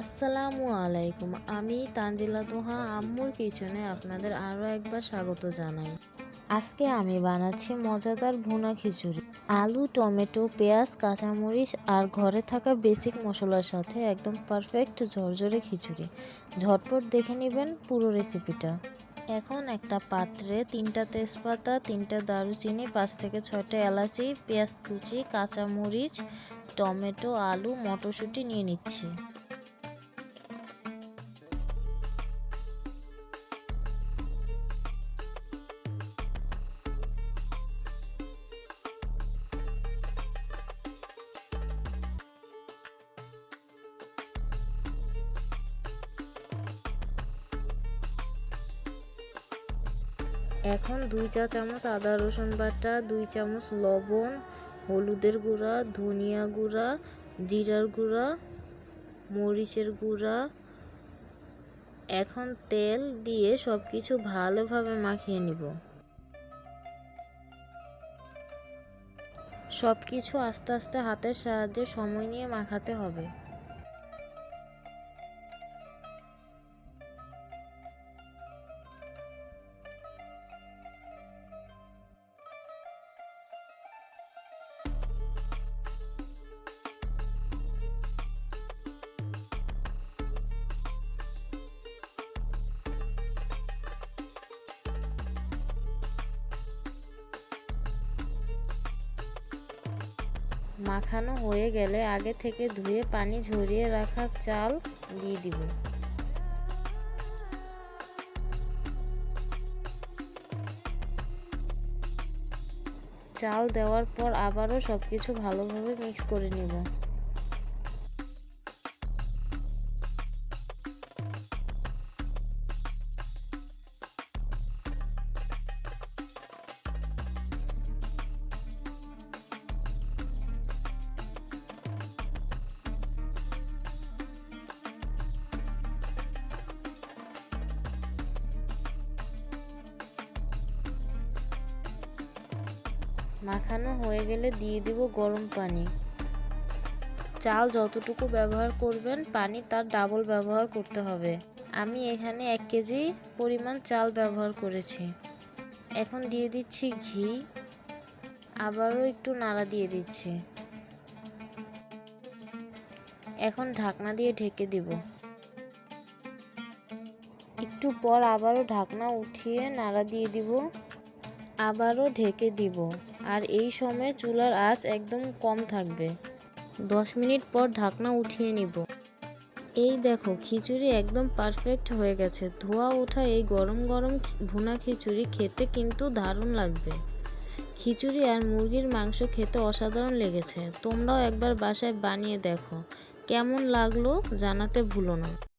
আসসালামু আলাইকুম। আমি তানজিলা তোহা আম্মুর কিচেনে আপনাদের আরও একবার স্বাগত জানাই। আজকে আমি বানাচ্ছি মজাদার ভুনা খিচুড়ি। আলু, টমেটো, পেঁয়াজ, কাঁচামরিচ আর ঘরে থাকা বেসিক মশলার সাথে একদম পারফেক্ট ঝরঝরে খিচুড়ি। ঝটপট দেখে নেবেন পুরো রেসিপিটা। এখন একটা পাত্রে 3টা তেজপাতা, 3টা দারুচিনি, 5 থেকে 6টা এলাচি, পেঁয়াজ কুচি, কাঁচামরিচ, টমেটো, আলু, মটরশুঁটি নিয়ে নিচ্ছি। এখন 2 চা চামচ আদা রসুন বাটা, 2 চামচ লবণ, হলুদের গুঁড়া, ধনিয়া গুঁড়া, জিরার গুঁড়া, মরিচের গুঁড়া। এখন তেল দিয়ে সব কিছু ভালোভাবে মাখিয়ে নিব। সব কিছু আস্তে আস্তে হাতের সাহায্যে সময় নিয়ে মাখাতে হবে। মাখানো হয়ে গেলে আগে থেকে ধুয়ে পানি ঝরিয়ে রাখা চাল দিয়ে দিব। চাল দেওয়ার পর আবারও সবকিছু ভালোভাবে মিক্স করে নিব। মাখানো হয়ে গেলে দিয়ে দিব গরম পানি। চাল যতটুকু ব্যবহার করবেন পানি তার ডাবল ব্যবহার করতে হবে। আমি এখানে 1 কেজি পরিমাণ চাল ব্যবহার করেছি। এখন দিয়ে দিচ্ছি ঘি, আবারও একটু নাড়া দিয়ে দিচ্ছি। এখন ঢাকনা দিয়ে ঢেকে দিব। একটু পর আবারও ঢাকনা উঠিয়ে নাড়া দিয়ে দিব, আবারও ঢেকে দিব। আর এই সময় চুলার আঁচ একদম কম থাকবে। 10 মিনিট পর ঢাকনা উঠিয়ে নিব। এই দেখো খিচুড়ি একদম পারফেক্ট হয়ে গেছে। ধোয়া ওঠা এই গরম গরম ভুনা খিচুড়ি খেতে কিন্তু দারুণ লাগবে। খিচুড়ি আর মুরগির মাংস খেতে অসাধারণ লেগেছে। তোমরাও একবার বাসায় বানিয়ে দেখো। কেমন লাগলো জানাতে ভুলো না।